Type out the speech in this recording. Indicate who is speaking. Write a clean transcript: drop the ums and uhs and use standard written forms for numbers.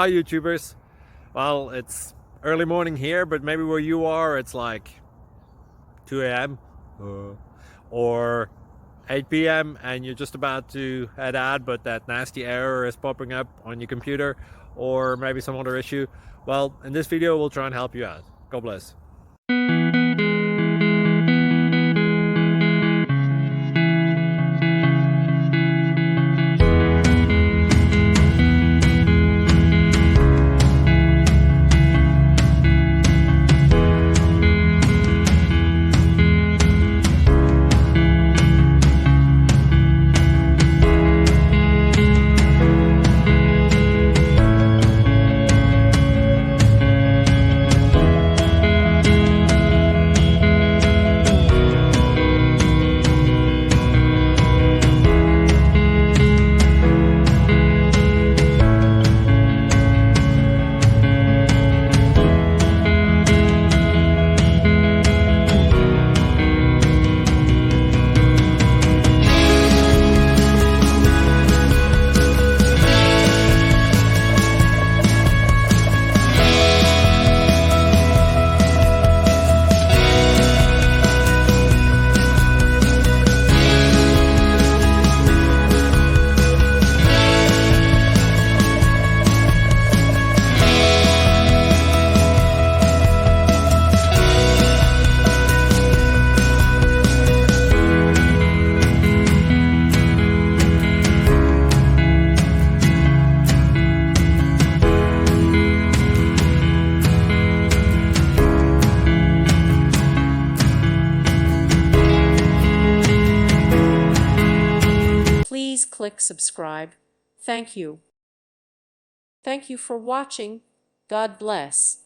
Speaker 1: Hi YouTubers. Well, it's early morning here, but maybe where you are it's like 2 a.m. Or 8 p.m. and you're just about to head out, but that nasty error is popping up on your computer, or maybe some other issue. Well, in this video we'll try and help you out. God bless.
Speaker 2: Please click subscribe. Thank you. Thank you for watching. God bless.